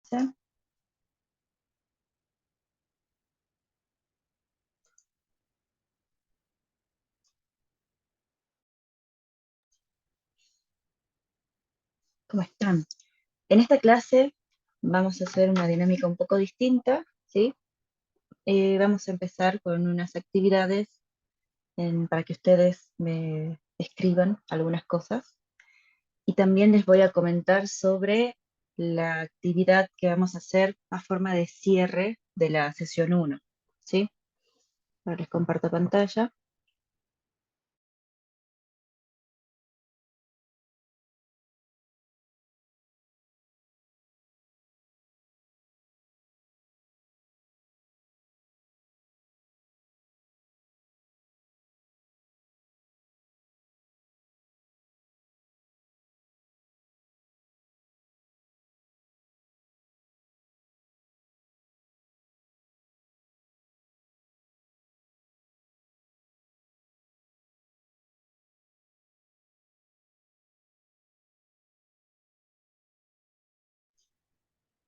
clase. ¿Cómo están? En esta clase vamos a hacer una dinámica un poco distinta, ¿sí? Vamos a empezar con unas actividades para que ustedes me escriban algunas cosas. Y también les voy a comentar sobre la actividad que vamos a hacer a forma de cierre de la sesión 1, ¿sí? Ahora les comparto pantalla.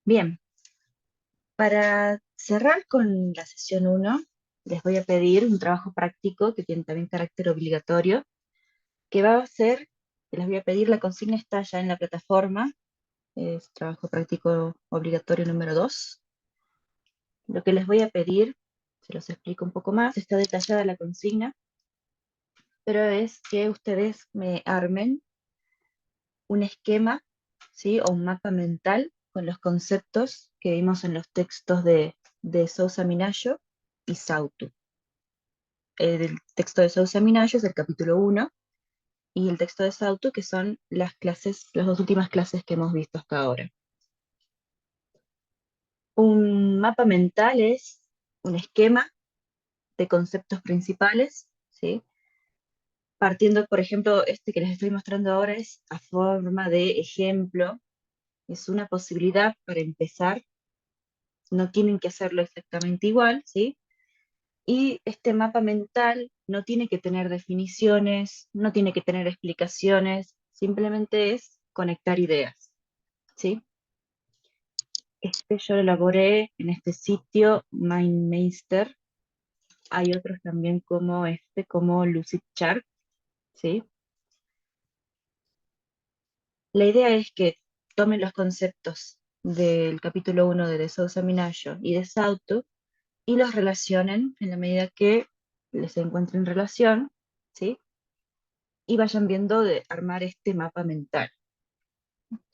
Bien, para cerrar con la sesión 1, les voy a pedir un trabajo práctico que tiene también carácter obligatorio, que va a ser, les voy a pedir, la consigna está ya en la plataforma, es trabajo práctico obligatorio número 2. Lo que les voy a pedir, se los explico un poco más, está detallada la consigna, pero es que ustedes me armen un esquema, ¿sí? O un mapa mental con los conceptos que vimos en los textos de Sousa Minayo y Sautu. El texto de Sousa Minayo es el capítulo 1 y el texto de Sautu, que son las clases, las dos últimas clases que hemos visto hasta ahora. Un mapa mental es un esquema de conceptos principales, ¿sí? Partiendo, por ejemplo, este que les estoy mostrando ahora es a forma de ejemplo, es una posibilidad para empezar, no tienen que hacerlo exactamente igual, ¿sí? Y este mapa mental no tiene que tener definiciones, no tiene que tener explicaciones, simplemente es conectar ideas, ¿sí? Este yo lo elaboré en este sitio, MindMeister. Hay otros también como este, como Lucidchart, ¿sí? La idea es que tomen los conceptos del capítulo 1 de Sousa Minayo y de Sauto y los relacionen en la medida que les encuentren relación, ¿sí? Y vayan viendo de armar este mapa mental.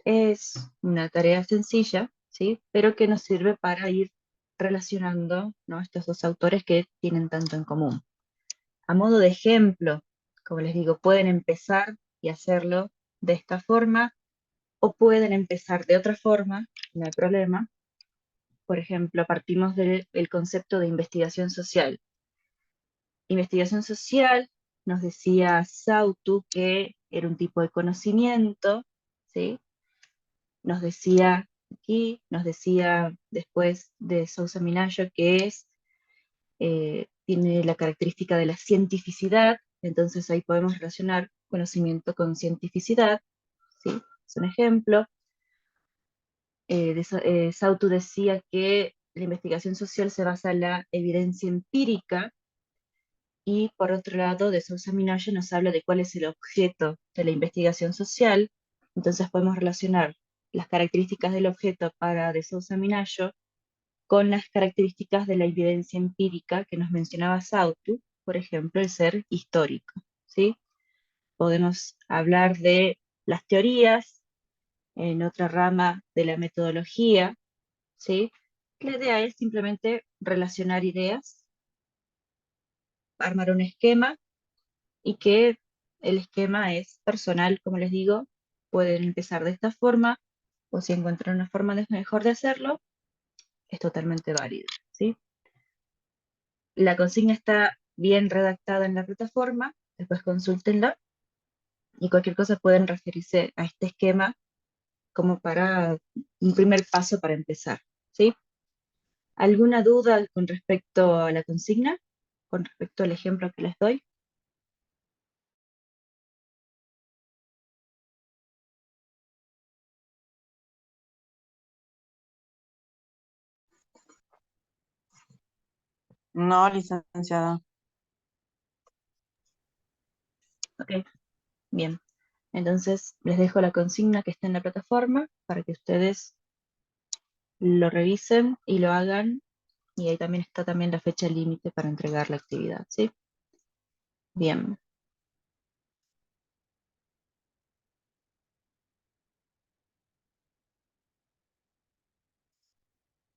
Es una tarea sencilla, ¿sí? Pero que nos sirve para ir relacionando, ¿no?, estos dos autores que tienen tanto en común. A modo de ejemplo, como les digo, pueden empezar y hacerlo de esta forma o pueden empezar de otra forma, no hay problema. Por ejemplo, partimos del concepto de investigación social. Investigación social, nos decía Sautu que era un tipo de conocimiento, ¿sí? Nos decía aquí, nos decía después de Sousa Minayo que tiene la característica de la cientificidad, entonces ahí podemos relacionar conocimiento con cientificidad, ¿sí? Es un ejemplo. Sautu decía que la investigación social se basa en la evidencia empírica, y por otro lado, de Sousa Minayo nos habla de cuál es el objeto de la investigación social. Entonces podemos relacionar las características del objeto para de Sousa Minayo con las características de la evidencia empírica que nos mencionaba Sautu, por ejemplo, el ser histórico, ¿sí? Podemos hablar de las teorías en otra rama de la metodología, ¿sí? La idea es simplemente relacionar ideas, armar un esquema y que el esquema es personal, como les digo, pueden empezar de esta forma o si encuentran una forma mejor de hacerlo, es totalmente válido, ¿sí? La consigna está bien redactada en la plataforma, después consúltenla y cualquier cosa pueden referirse a este esquema como para un primer paso para empezar, ¿sí? ¿Alguna duda con respecto a la consigna? Con respecto al ejemplo que les doy. No, licenciada. Ok, bien. Entonces les dejo la consigna que está en la plataforma para que ustedes lo revisen y lo hagan. Y ahí también está también la fecha límite para entregar la actividad, ¿sí? Bien,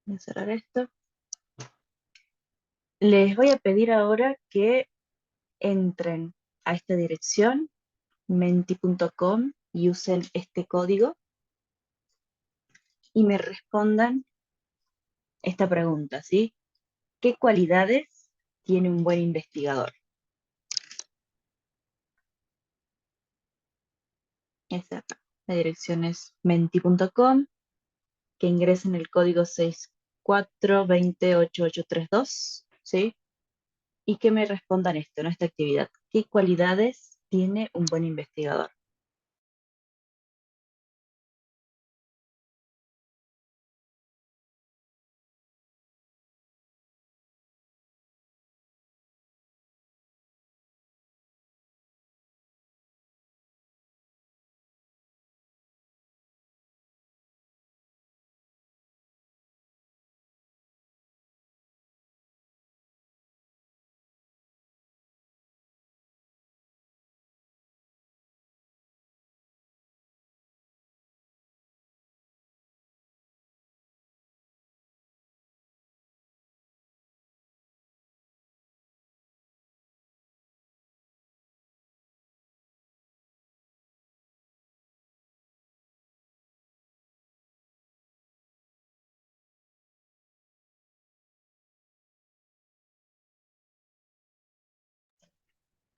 voy a cerrar esto. Les voy a pedir ahora que entren a esta dirección, menti.com, y usen este código y me respondan esta pregunta, ¿sí? ¿Qué cualidades tiene un buen investigador? Es acá. La dirección es menti.com, que ingresen el código 64208832, ¿sí? Y que me respondan esto, ¿no? Esta actividad. ¿Qué cualidades tiene un buen investigador?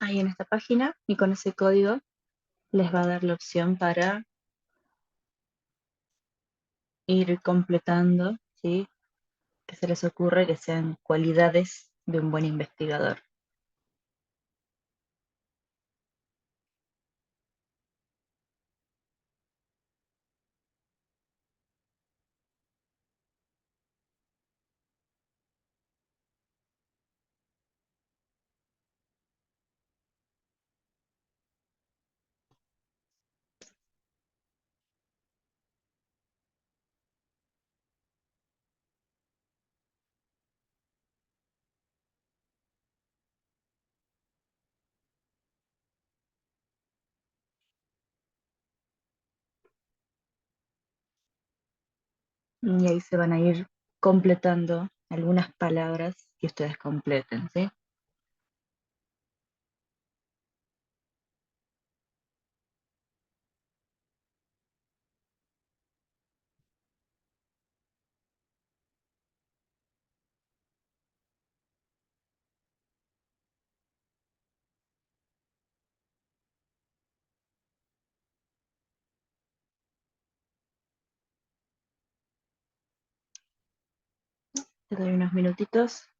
Ahí en esta página y con ese código les va a dar la opción para ir completando, ¿sí? Que se les ocurre que sean cualidades de un buen investigador. Y ahí se van a ir completando algunas palabras que ustedes completen, ¿sí? Les doy unos minutitos.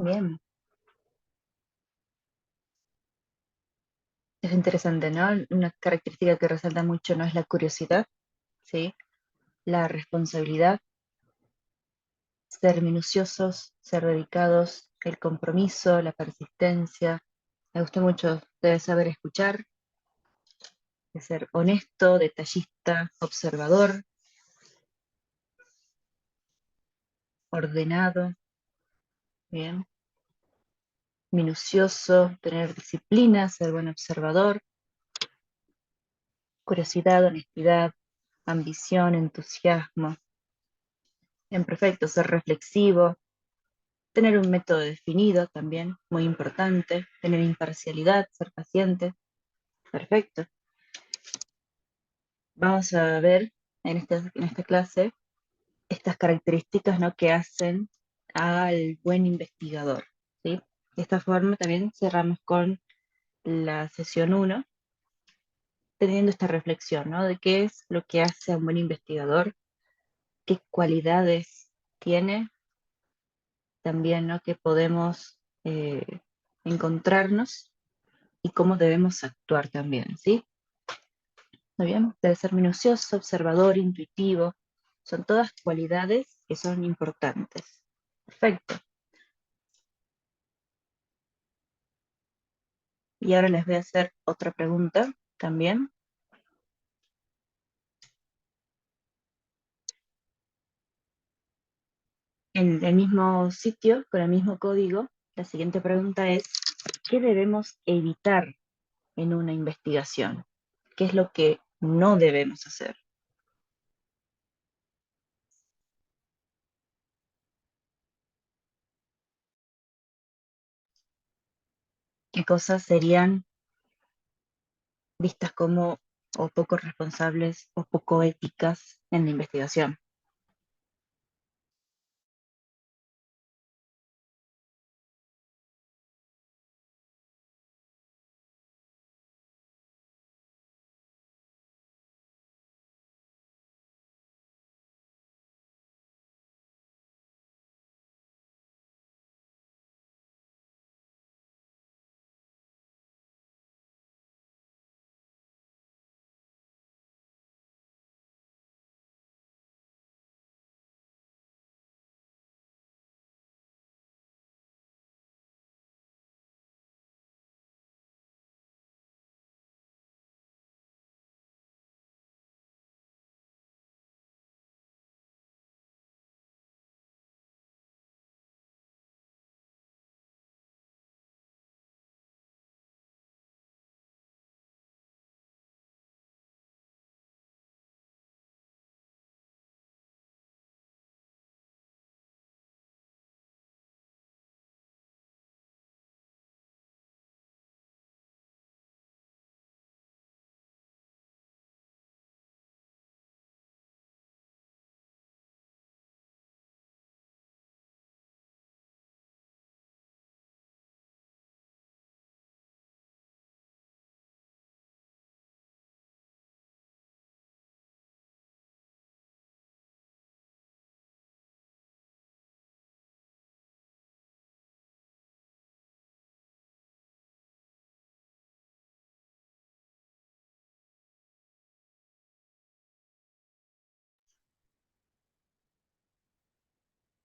Bien, es interesante, ¿no? Una característica que resalta mucho no es la curiosidad, ¿sí? La responsabilidad, ser minuciosos, ser dedicados, el compromiso, la persistencia. Me gusta mucho, debe saber escuchar, de ser honesto, detallista, observador, ordenado, bien, minucioso, tener disciplina, ser buen observador, curiosidad, honestidad, ambición, entusiasmo. Bien, perfecto, ser reflexivo, tener un método definido también, muy importante, tener imparcialidad, ser paciente, perfecto. Vamos a ver en esta clase estas características, ¿no?, que hacen al buen investigador, ¿sí? De esta forma también cerramos con la sesión 1, teniendo esta reflexión, ¿no?, de qué es lo que hace a un buen investigador, qué cualidades tiene, también, ¿no?, que podemos encontrarnos y cómo debemos actuar también, ¿sí? Muy bien, debe ser minucioso, observador, intuitivo, son todas cualidades que son importantes. Perfecto. Y ahora les voy a hacer otra pregunta también. En el mismo sitio, con el mismo código, la siguiente pregunta es, ¿qué debemos evitar en una investigación? ¿Qué es lo que no debemos hacer? ¿Qué cosas serían vistas como o poco responsables o poco éticas en la investigación?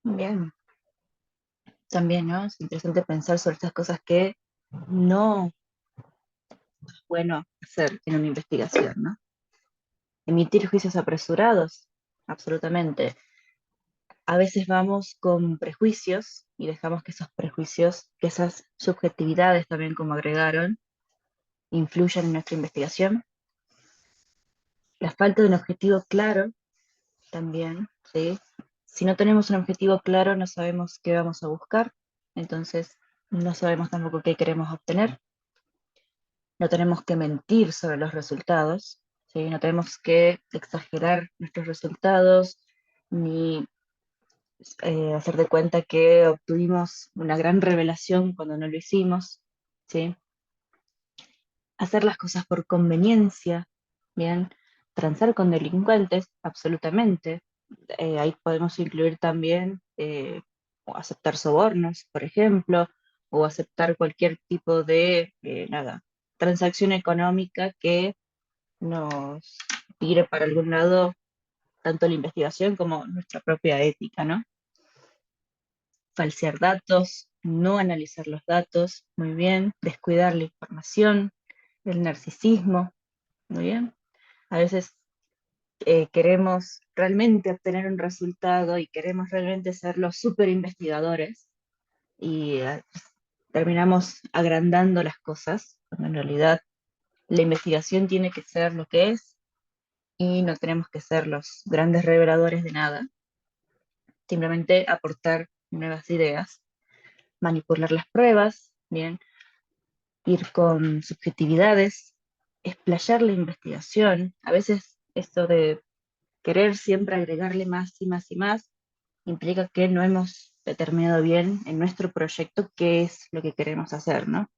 Bien, también, ¿no? Es interesante pensar sobre estas cosas que no es bueno hacer en una investigación, ¿no? Emitir juicios apresurados, absolutamente. A veces vamos con prejuicios y dejamos que esos prejuicios, que esas subjetividades también como agregaron, influyan en nuestra investigación. La falta de un objetivo claro también, ¿sí? Si no tenemos un objetivo claro, no sabemos qué vamos a buscar, entonces no sabemos tampoco qué queremos obtener. No tenemos que mentir sobre los resultados, ¿sí? No tenemos que exagerar nuestros resultados, ni hacer de cuenta que obtuvimos una gran revelación cuando no lo hicimos, ¿sí? Hacer las cosas por conveniencia, ¿bien? Transar con delincuentes, absolutamente. Ahí podemos incluir también o aceptar sobornos, por ejemplo, o aceptar cualquier tipo de, nada, transacción económica que nos tire para algún lado tanto la investigación como nuestra propia ética, ¿no? Falsear datos, no analizar los datos, muy bien, descuidar la información, el narcisismo, muy bien. A veces queremos realmente obtener un resultado y queremos realmente ser los super investigadores y terminamos agrandando las cosas, cuando en realidad la investigación tiene que ser lo que es, y no tenemos que ser los grandes reveladores de nada, simplemente aportar nuevas ideas, manipular las pruebas, bien, ir con subjetividades, explayar la investigación. A veces esto de querer siempre agregarle más y más y más implica que no hemos determinado bien en nuestro proyecto qué es lo que queremos hacer, ¿no?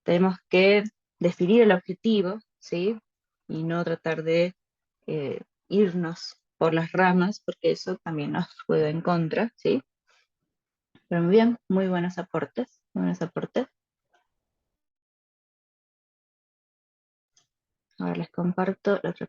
Tenemos que definir el objetivo, ¿sí? Y no tratar de irnos por las ramas, porque eso también nos juega en contra, ¿sí? Pero muy bien, muy buenos aportes, muy buenos aportes. Ahora les comparto la otra.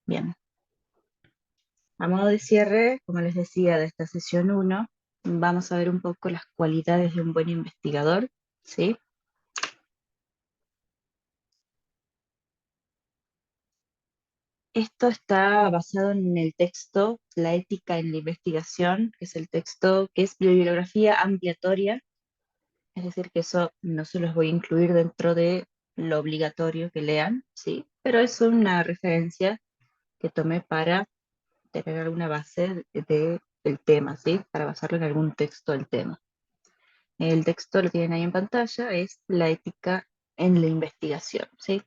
Bien, a modo de cierre, como les decía, de esta sesión uno, vamos a ver un poco las cualidades de un buen investigador, ¿sí? Esto está basado en el texto La ética en la investigación, que es el texto que es bibliografía ampliatoria, es decir, que eso no se los voy a incluir dentro de lo obligatorio que lean, ¿sí? Pero es una referencia que tomé para tener alguna base del tema, ¿sí? Para basarlo en algún texto del tema. El texto lo tienen ahí en pantalla, es La ética en la investigación, ¿sí?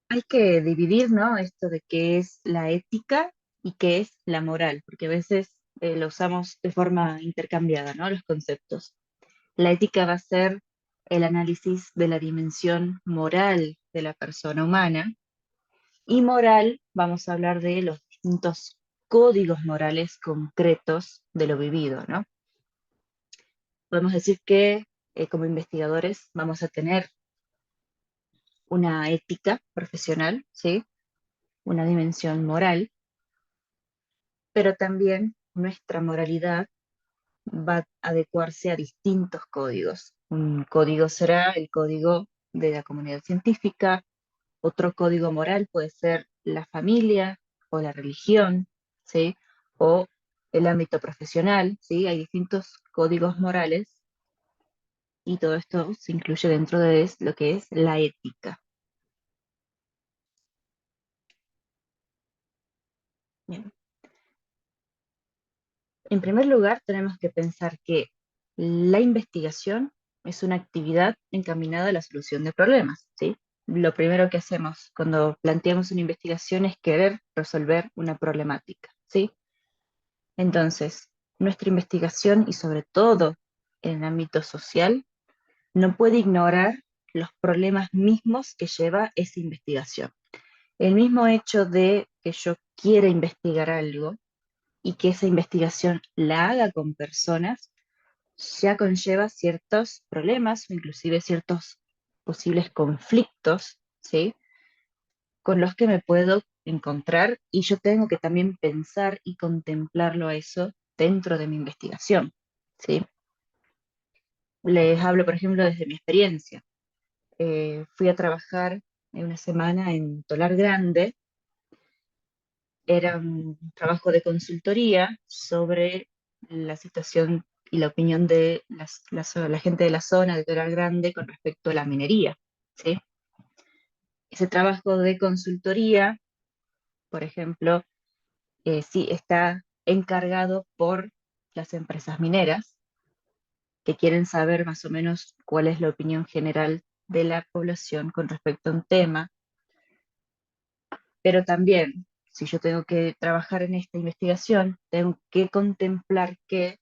Hay que dividir, ¿no? Esto de qué es la ética y qué es la moral, porque a veces lo usamos de forma intercambiada, ¿no? Los conceptos. La ética va a ser el análisis de la dimensión moral de la persona humana y moral vamos a hablar de los distintos códigos morales concretos de lo vivido, ¿no? Podemos decir que como investigadores vamos a tener una ética profesional, ¿sí? Una dimensión moral, pero también nuestra moralidad va a adecuarse a distintos códigos. Un código será el código de la comunidad científica, otro código moral puede ser la familia o la religión, ¿sí? O el ámbito profesional, ¿sí? Hay distintos códigos morales y todo esto se incluye dentro de lo que es la ética. Bien. En primer lugar, tenemos que pensar que la investigación es una actividad encaminada a la solución de problemas, ¿sí? Lo primero que hacemos cuando planteamos una investigación es querer resolver una problemática, ¿sí? Entonces, nuestra investigación y sobre todo en el ámbito social no puede ignorar los problemas mismos que lleva esa investigación. El mismo hecho de que yo quiera investigar algo y que esa investigación la haga con personas, ya conlleva ciertos problemas o inclusive ciertos posibles conflictos, ¿sí? Con los que me puedo encontrar y yo tengo que también pensar y contemplarlo a eso dentro de mi investigación, ¿sí? Les hablo, por ejemplo, desde mi experiencia. Fui a trabajar en una semana en Tolar Grande. Era un trabajo de consultoría sobre la situación y la opinión de la gente de la zona de Tolar Grande con respecto a la minería, ¿sí? Ese trabajo de consultoría, por ejemplo, sí está encargado por las empresas mineras que quieren saber más o menos cuál es la opinión general de la población con respecto a un tema, pero también, si yo tengo que trabajar en esta investigación, tengo que contemplar que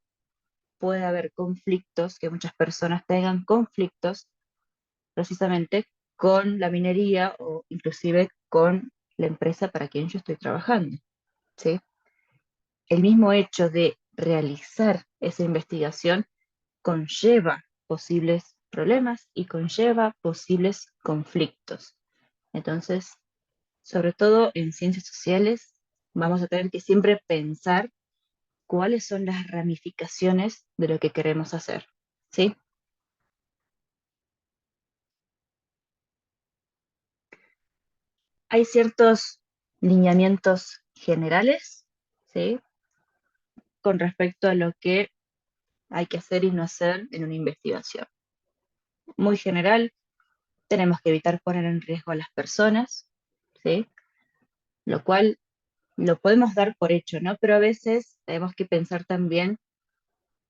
puede haber conflictos, que muchas personas tengan conflictos precisamente con la minería o inclusive con la empresa para quien yo estoy trabajando, ¿sí? El mismo hecho de realizar esa investigación conlleva posibles problemas y conlleva posibles conflictos. Entonces, sobre todo en ciencias sociales, vamos a tener que siempre pensar cuáles son las ramificaciones de lo que queremos hacer, ¿sí? hay ciertos lineamientos generales, ¿sí? Con respecto a lo que hay que hacer y no hacer en una investigación. Muy general, tenemos que evitar poner en riesgo a las personas, ¿sí? Lo cual lo podemos dar por hecho, ¿no? Pero a veces tenemos que pensar también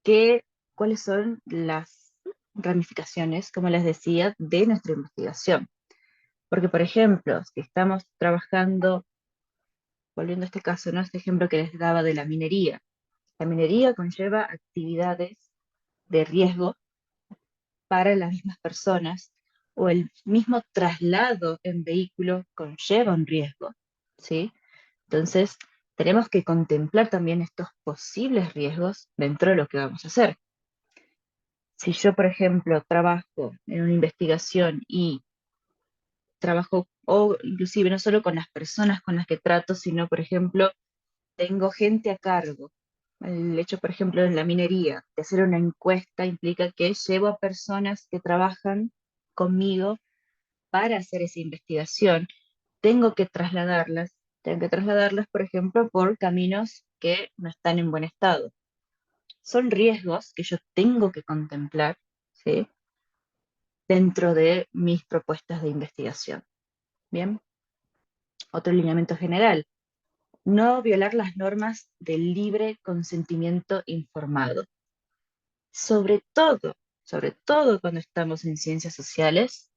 que, cuáles son las ramificaciones, como les decía, de nuestra investigación. Porque, por ejemplo, si estamos trabajando, volviendo a este caso, ¿no? Este ejemplo que les daba de la minería conlleva actividades de riesgo para las mismas personas o el mismo traslado en vehículo conlleva un riesgo, ¿sí? Entonces, tenemos que contemplar también estos posibles riesgos dentro de lo que vamos a hacer. Si yo, por ejemplo, trabajo en una investigación y trabajo, o inclusive no solo con las personas con las que trato, sino, por ejemplo, tengo gente a cargo. El hecho, por ejemplo, en la minería, de hacer una encuesta implica que llevo a personas que trabajan conmigo para hacer esa investigación. Tengo que trasladarlas, por ejemplo, por caminos que no están en buen estado. Son riesgos que yo tengo que contemplar, ¿sí? Dentro de mis propuestas de investigación. Bien, otro lineamiento general, no violar las normas del libre consentimiento informado. Sobre todo cuando estamos en ciencias sociales,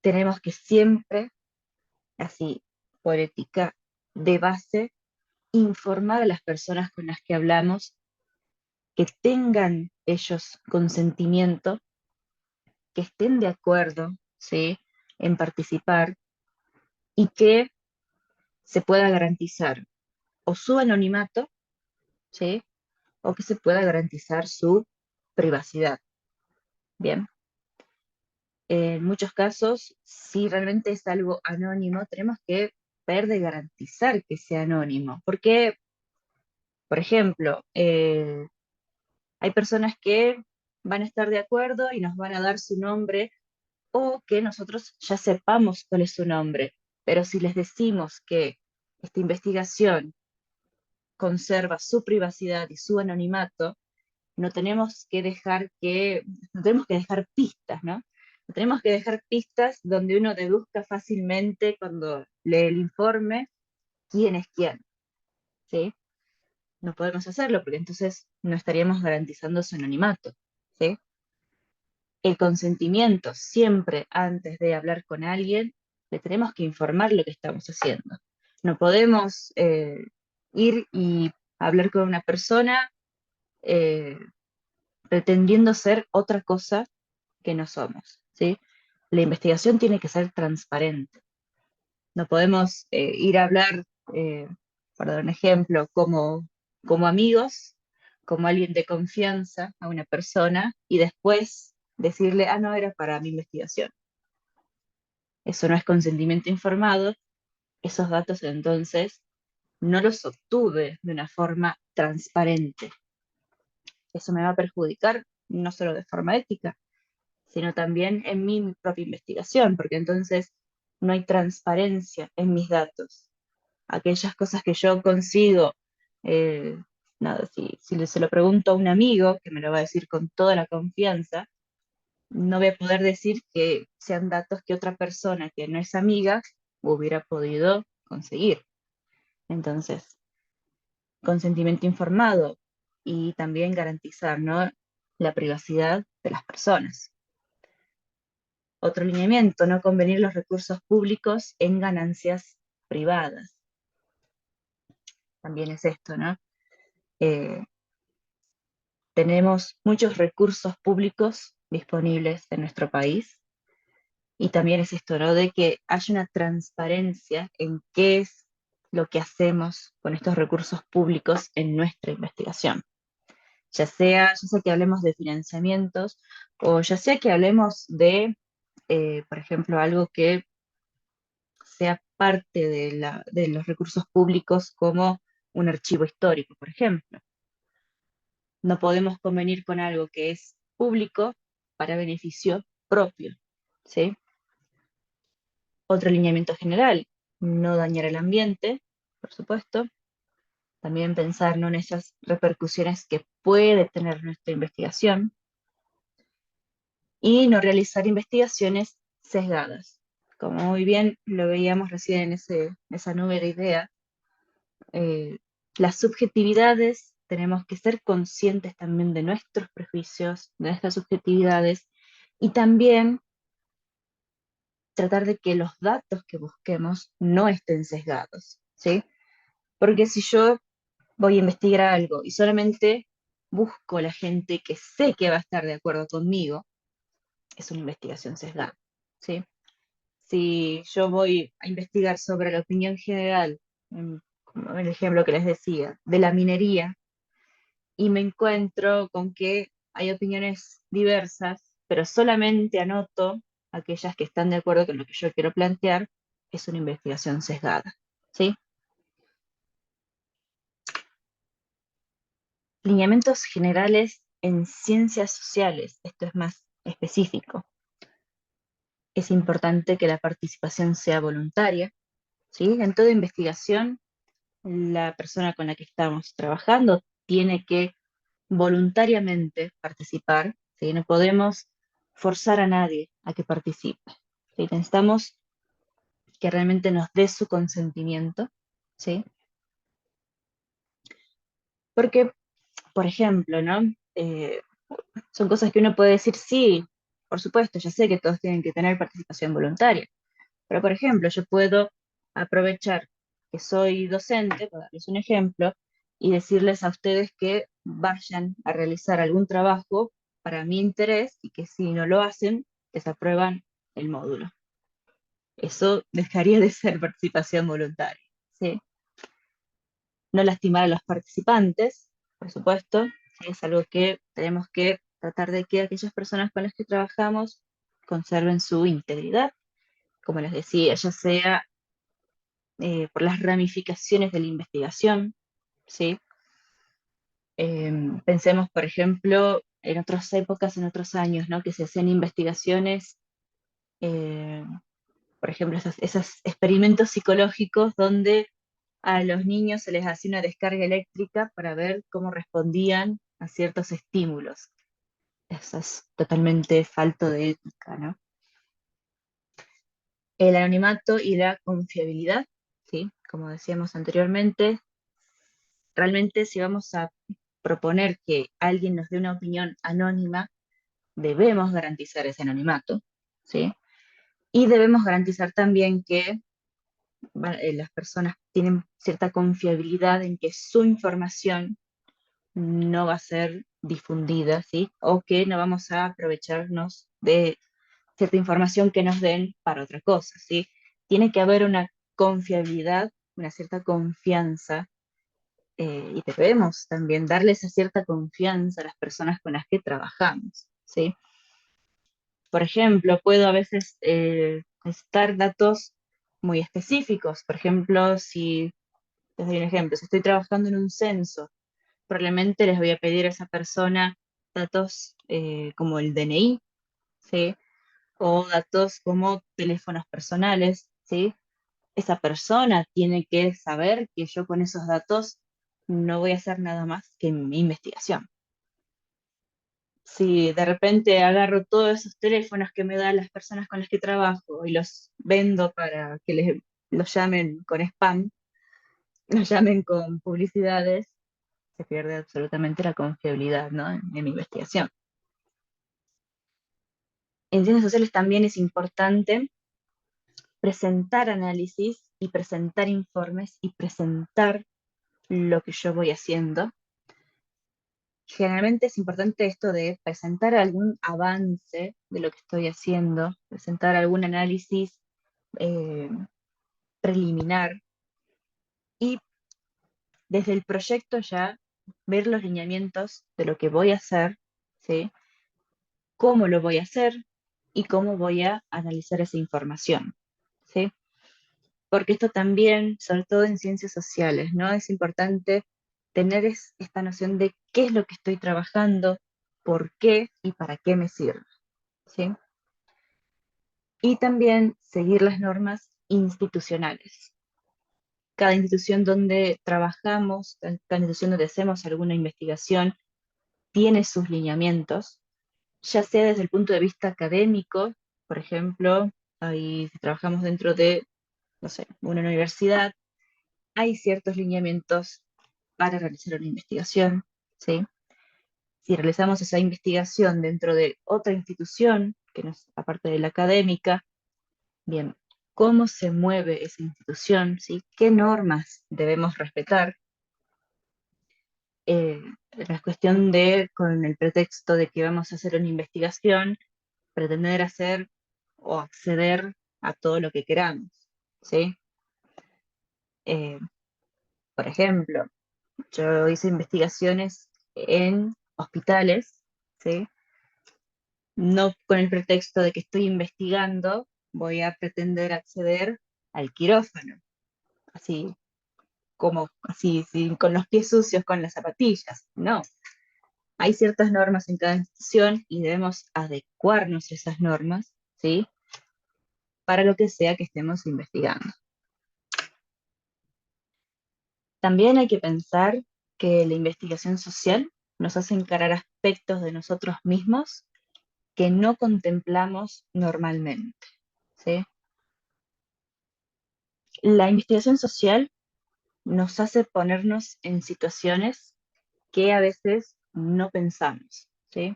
tenemos que siempre, así, por ética de base, informar a las personas con las que hablamos que tengan ellos consentimiento, que estén de acuerdo, ¿sí? En participar y que se pueda garantizar o su anonimato, ¿sí? O que se pueda garantizar su privacidad. Bien. En muchos casos, si realmente es algo anónimo, tenemos que ver de garantizar que sea anónimo. Porque, por ejemplo, hay personas que van a estar de acuerdo y nos van a dar su nombre o que nosotros ya sepamos cuál es su nombre. Pero si les decimos que esta investigación conserva su privacidad y su anonimato, no tenemos que dejar no tenemos que dejar pistas, ¿no? No tenemos que dejar pistas donde uno deduzca fácilmente cuando lee el informe quién es quién, ¿sí? No podemos hacerlo porque entonces no estaríamos garantizando su anonimato, ¿sí? El consentimiento, siempre antes de hablar con alguien, le tenemos que informar lo que estamos haciendo. No podemos ir y hablar con una persona eh, pretendiendo ser otra cosa que no somos, ¿sí? La investigación tiene que ser transparente. No podemos ir a hablar, eh, para dar un ejemplo, como amigos, como alguien de confianza a una persona y después decirle, ah, no, era para mi investigación. Eso no es consentimiento informado. Esos datos entonces no los obtuve de una forma transparente. Eso me va a perjudicar no solo de forma ética, sino también en mi propia investigación, porque entonces no hay transparencia en mis datos. Aquellas cosas que yo consigo, eh, nada, si se lo pregunto a un amigo, que me lo va a decir con toda la confianza, no voy a poder decir que sean datos que otra persona que no es amiga hubiera podido conseguir. Entonces, consentimiento informado y también garantizar, ¿no?, la privacidad de las personas. Otro lineamiento, no convenir los recursos públicos en ganancias privadas. También es esto, ¿no? Eh, tenemos muchos recursos públicos disponibles en nuestro país y también es esto, ¿no? De que haya una transparencia en qué es lo que hacemos con estos recursos públicos en nuestra investigación. Ya sea que hablemos de financiamientos o ya sea que hablemos de, por ejemplo, algo que sea parte de los recursos públicos como un archivo histórico, por ejemplo. No podemos convenir con algo que es público para beneficio propio, ¿sí? Otro lineamiento general, no dañar el ambiente, por supuesto. También pensar, ¿no?, en esas repercusiones que puede tener nuestra investigación. Y no realizar investigaciones sesgadas. Como muy bien lo veíamos recién en esa nube de ideas, eh, las subjetividades, tenemos que ser conscientes también de nuestros prejuicios, de nuestras subjetividades, y también tratar de que los datos que busquemos no estén sesgados, ¿sí? Porque si yo voy a investigar algo y solamente busco a la gente que sé que va a estar de acuerdo conmigo, es una investigación sesgada, ¿sí? Si yo voy a investigar sobre la opinión general, como el ejemplo que les decía, de la minería, y me encuentro con que hay opiniones diversas, pero solamente anoto aquellas que están de acuerdo con lo que yo quiero plantear, es una investigación sesgada, ¿sí? Lineamientos generales en ciencias sociales, esto es más específico. Es importante que la participación sea voluntaria, ¿sí? En toda investigación, la persona con la que estamos trabajando tiene que voluntariamente participar, ¿sí? No podemos forzar a nadie a que participe, ¿sí? Necesitamos que realmente nos dé su consentimiento, ¿sí? Porque, por ejemplo, ¿no? Son cosas que uno puede decir, sí, por supuesto, ya sé que todos tienen que tener participación voluntaria, pero por ejemplo, yo puedo aprovechar que soy docente, para darles un ejemplo, y decirles a ustedes que vayan a realizar algún trabajo para mi interés y que si no lo hacen, desaprueban el módulo. Eso dejaría de ser participación voluntaria, ¿sí? No lastimar a los participantes, por supuesto, ¿sí? Es algo que tenemos que tratar de que aquellas personas con las que trabajamos conserven su integridad, como les decía, ya sea por las ramificaciones de la investigación, ¿sí? Pensemos, por ejemplo, en otras épocas, en otros años, ¿no?, que se hacían investigaciones, eh, por ejemplo, esos experimentos psicológicos donde a los niños se les hacía una descarga eléctrica para ver cómo respondían a ciertos estímulos. Eso es totalmente falto de ética, ¿no? El anonimato y la confiabilidad, ¿sí? Como decíamos anteriormente, realmente si vamos a proponer que alguien nos dé una opinión anónima, debemos garantizar ese anonimato, ¿sí? Y debemos garantizar también que las personas tienen cierta confiabilidad en que su información no va a ser difundida, ¿sí? O que no vamos a aprovecharnos de cierta información que nos den para otra cosa, ¿sí? Tiene que haber una confiabilidad, una cierta confianza, y debemos también darle esa cierta confianza a las personas con las que trabajamos, ¿sí? Por ejemplo, puedo a veces necesitar datos muy específicos. Por ejemplo, si, les doy un ejemplo, si estoy trabajando en un censo, probablemente les voy a pedir a esa persona datos como el DNI, ¿sí? O datos como teléfonos personales, ¿sí? Esa persona tiene que saber que yo con esos datos no voy a hacer nada más que mi investigación. Si de repente agarro todos esos teléfonos que me dan las personas con las que trabajo y los vendo para que los llamen con spam, los llamen con publicidades, se pierde absolutamente la confiabilidad, ¿no?, en mi investigación. En ciencias sociales también es importante presentar análisis y presentar informes y presentar lo que yo voy haciendo. Generalmente es importante esto de presentar algún avance de lo que estoy haciendo, presentar algún análisis eh, preliminar y desde el proyecto ya ver los lineamientos de lo que voy a hacer, ¿sí? Cómo lo voy a hacer y cómo voy a analizar esa información, ¿sí? Porque esto también, sobre todo en ciencias sociales, ¿no? Es importante tener esta noción de qué es lo que estoy trabajando, por qué y para qué me sirve, ¿sí? y también seguir las normas institucionales. Cada institución donde trabajamos, cada institución donde hacemos alguna investigación, tiene sus lineamientos, ya sea desde el punto de vista académico, por ejemplo, ahí si trabajamos dentro de, no sé, una universidad, hay ciertos lineamientos para realizar una investigación, ¿sí? Si realizamos esa investigación dentro de otra institución, que no es aparte de la académica, bien, ¿cómo se mueve esa institución? ¿Sí? ¿Qué normas debemos respetar? No es cuestión de, con el pretexto de que vamos a hacer una investigación, pretender hacer o acceder a todo lo que queramos, ¿sí? Eh, por ejemplo, yo hice investigaciones en hospitales, ¿sí? No con el pretexto de que estoy investigando, voy a pretender acceder al quirófano, así como así, con los pies sucios, con las zapatillas. No, hay ciertas normas en cada institución y debemos adecuarnos a esas normas, ¿sí? Para lo que sea que estemos investigando. También hay que pensar que la investigación social nos hace encarar aspectos de nosotros mismos que no contemplamos normalmente, ¿sí? La investigación social nos hace ponernos en situaciones que a veces no pensamos, ¿sí?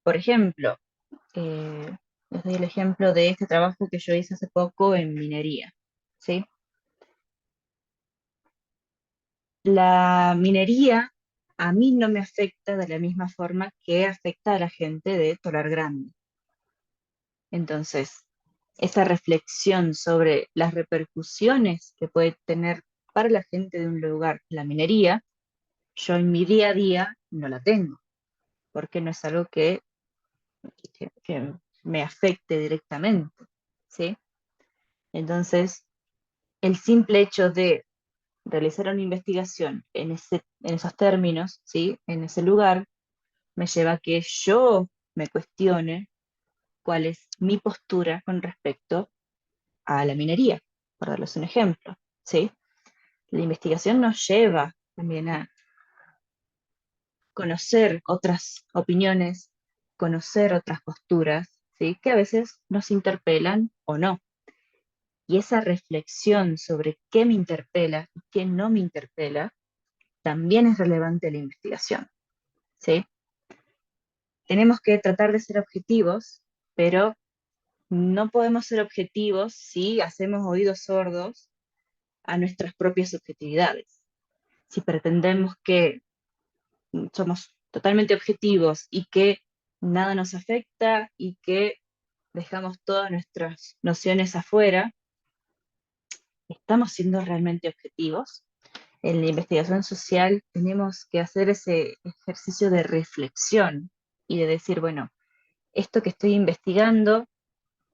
Por ejemplo, les doy el ejemplo de este trabajo que yo hice hace poco en minería, ¿sí? La minería a mí no me afecta de la misma forma que afecta a la gente de Tolar Grande. Entonces, esa reflexión sobre las repercusiones que puede tener para la gente de un lugar la minería, yo en mi día a día no la tengo, porque no es algo que me afecte directamente, ¿sí? Entonces, el simple hecho de realizar una investigación en esos términos, ¿sí? En ese lugar, me lleva a que yo me cuestione cuál es mi postura con respecto a la minería, por darles un ejemplo, ¿sí? La investigación nos lleva también a conocer otras opiniones, conocer otras posturas, ¿sí? Que a veces nos interpelan o no. Y esa reflexión sobre qué me interpela y qué no me interpela también es relevante en la investigación, ¿sí? Tenemos que tratar de ser objetivos, pero no podemos ser objetivos si hacemos oídos sordos a nuestras propias subjetividades. Si pretendemos que somos totalmente objetivos y que nada nos afecta y que dejamos todas nuestras nociones afuera, ¿estamos siendo realmente objetivos? En la investigación social tenemos que hacer ese ejercicio de reflexión y de decir, bueno, esto que estoy investigando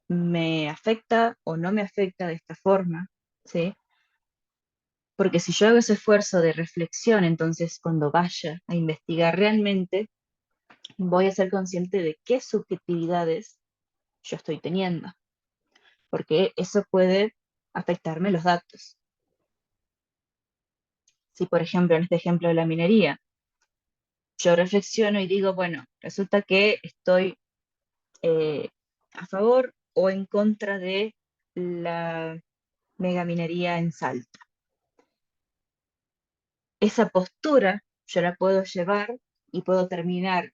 me afecta o no me afecta de esta forma, ¿sí? Porque si yo hago ese esfuerzo de reflexión, entonces cuando vaya a investigar realmente, voy a ser consciente de qué subjetividades yo estoy teniendo, porque eso puede afectarme los datos. Si, por ejemplo, en este ejemplo de la minería, yo reflexiono y digo, bueno, resulta que estoy eh, a favor o en contra de la megaminería en Salta. Esa postura yo la puedo llevar y puedo terminar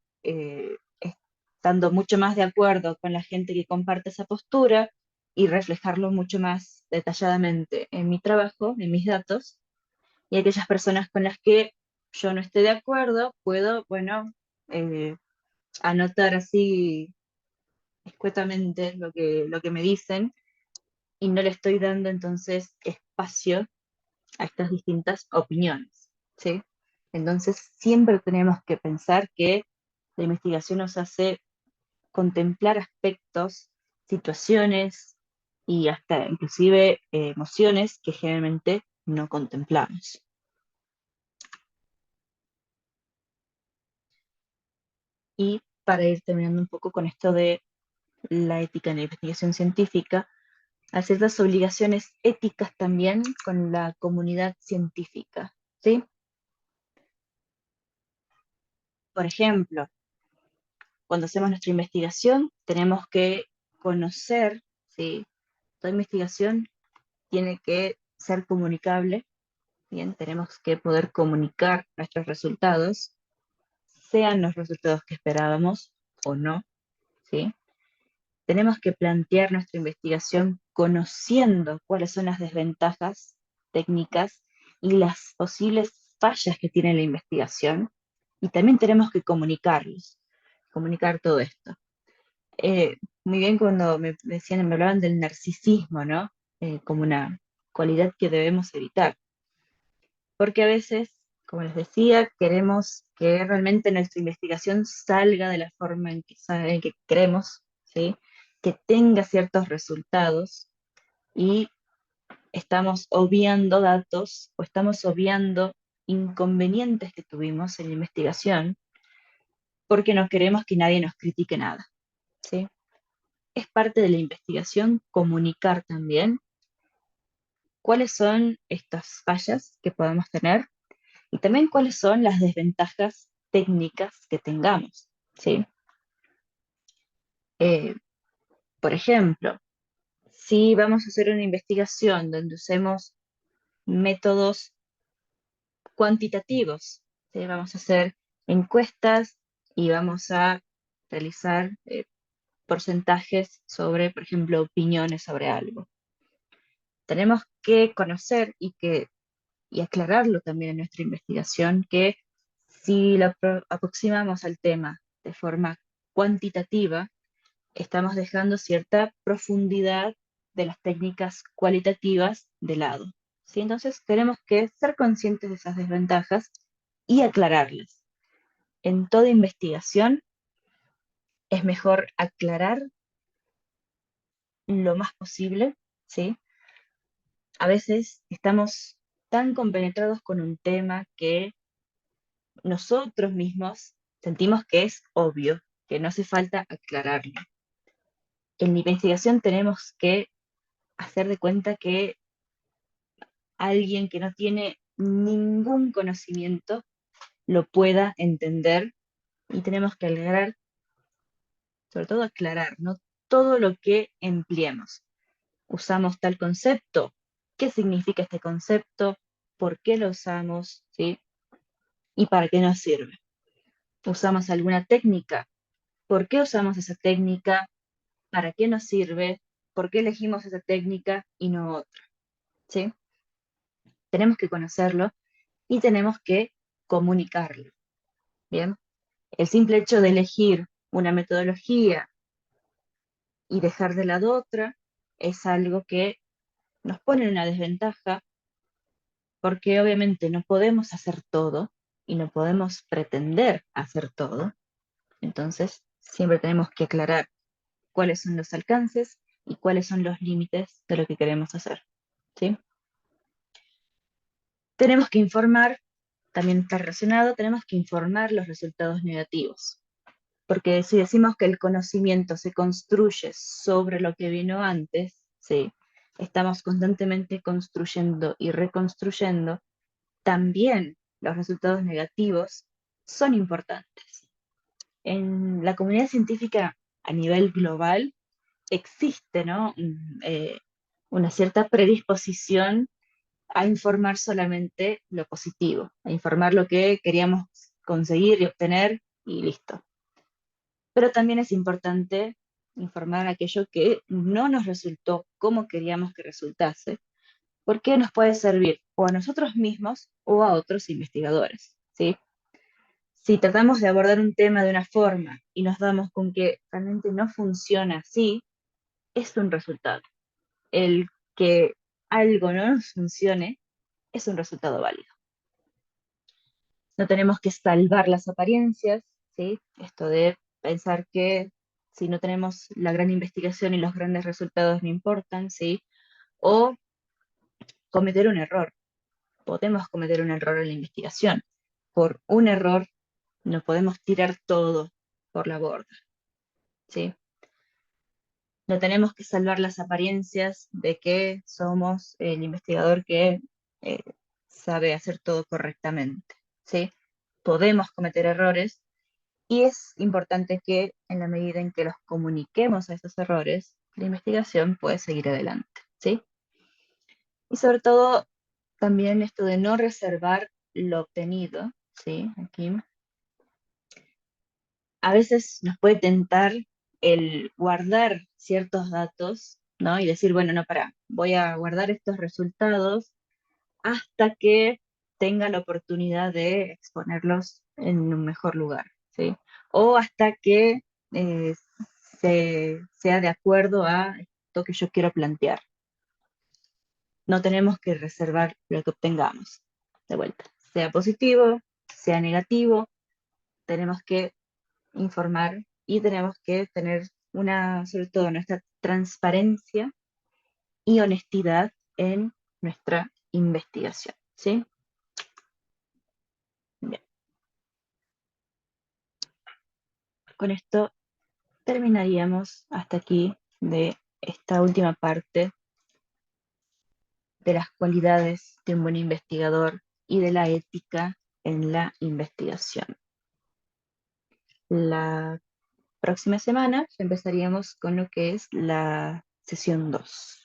estando mucho más de acuerdo con la gente que comparte esa postura y reflejarlo mucho más detalladamente en mi trabajo, en mis datos, y aquellas personas con las que yo no esté de acuerdo, puedo, bueno, eh, anotar así escuetamente lo que me dicen y no le estoy dando entonces espacio a estas distintas opiniones, ¿sí? Entonces siempre tenemos que pensar que la investigación nos hace contemplar aspectos, situaciones y hasta inclusive emociones que generalmente no contemplamos. Y para ir terminando un poco con esto de la ética en la investigación científica a ciertas obligaciones éticas también con la comunidad científica, ¿sí? Por ejemplo, cuando hacemos nuestra investigación, tenemos que conocer, ¿sí? Toda investigación tiene que ser comunicable, bien, tenemos que poder comunicar nuestros resultados, sean los resultados que esperábamos o no, ¿sí? Tenemos que plantear nuestra investigación conociendo cuáles son las desventajas técnicas y las posibles fallas que tiene la investigación, y también tenemos que comunicarlos, comunicar todo esto. Muy bien cuando me decían, me hablaban del narcisismo, ¿no? Como una cualidad que debemos evitar, porque a veces, como les decía, queremos que realmente nuestra investigación salga de la forma en que queremos, ¿sí? Que tenga ciertos resultados, y estamos obviando datos o estamos obviando inconvenientes que tuvimos en la investigación porque no queremos que nadie nos critique nada, ¿sí? Es parte de la investigación comunicar también cuáles son estas fallas que podemos tener y también cuáles son las desventajas técnicas que tengamos, ¿sí? Eh, por ejemplo, si vamos a hacer una investigación donde usemos métodos cuantitativos, ¿sí? Vamos a hacer encuestas y vamos a realizar porcentajes sobre, por ejemplo, opiniones sobre algo. Tenemos que conocer y aclararlo también en nuestra investigación, que si lo aproximamos al tema de forma cuantitativa, estamos dejando cierta profundidad de las técnicas cualitativas de lado, ¿sí? Entonces tenemos que ser conscientes de esas desventajas y aclararlas. En toda investigación es mejor aclarar lo más posible, ¿sí? A veces estamos tan compenetrados con un tema que nosotros mismos sentimos que es obvio, que no hace falta aclararlo. En la investigación tenemos que hacer de cuenta que alguien que no tiene ningún conocimiento lo pueda entender, y tenemos que aclarar, sobre todo aclarar, ¿no? Todo lo que empleemos. Usamos tal concepto, ¿qué significa este concepto? ¿Por qué lo usamos? ¿Sí? ¿Y para qué nos sirve? ¿Usamos alguna técnica? ¿Por qué usamos esa técnica? ¿Para qué nos sirve? ¿Por qué elegimos esa técnica y no otra? ¿Sí? Tenemos que conocerlo y tenemos que comunicarlo. Bien, el simple hecho de elegir una metodología y dejar de lado otra es algo que nos pone en una desventaja, porque obviamente no podemos hacer todo y no podemos pretender hacer todo. Entonces, siempre tenemos que aclarar cuáles son los alcances y cuáles son los límites de lo que queremos hacer, ¿sí? Tenemos que informar, también está relacionado, tenemos que informar los resultados negativos, porque si decimos que el conocimiento se construye sobre lo que vino antes, ¿sí? Estamos constantemente construyendo y reconstruyendo, también los resultados negativos son importantes. En la comunidad científica a nivel global existe, ¿no? Una cierta predisposición a informar solamente lo positivo, a informar lo que queríamos conseguir y obtener y listo. Pero también es importante informar aquello que no nos resultó como queríamos que resultase, porque nos puede servir o a nosotros mismos o a otros investigadores, ¿sí? Si tratamos de abordar un tema de una forma y nos damos con que realmente no funciona así, es un resultado. El que algo no nos funcione es un resultado válido. No tenemos que salvar las apariencias, ¿sí? Esto de pensar que si no tenemos la gran investigación y los grandes resultados no importan, ¿sí? O cometer un error. Podemos cometer un error en la investigación. Por un error no podemos tirar todo por la borda, ¿sí? No tenemos que salvar las apariencias de que somos el investigador que eh, sabe hacer todo correctamente, ¿sí? Podemos cometer errores y es importante que en la medida en que los comuniquemos a esos errores, la investigación puede seguir adelante, ¿sí? Y sobre todo, también esto de no reservar lo obtenido, ¿sí? Aquí a veces nos puede tentar el guardar ciertos datos, ¿no? Y decir, bueno, no, voy a guardar estos resultados hasta que tenga la oportunidad de exponerlos en un mejor lugar, ¿sí? O hasta que eh, sea de acuerdo a esto que yo quiero plantear. No tenemos que reservar lo que obtengamos, de vuelta, sea positivo, sea negativo, tenemos que informar y tenemos que tener sobre todo nuestra transparencia y honestidad en nuestra investigación, ¿sí? Bien, con esto terminaríamos hasta aquí de esta última parte de las cualidades de un buen investigador y de la ética en la investigación. La próxima semana empezaríamos con lo que es la sesión 2.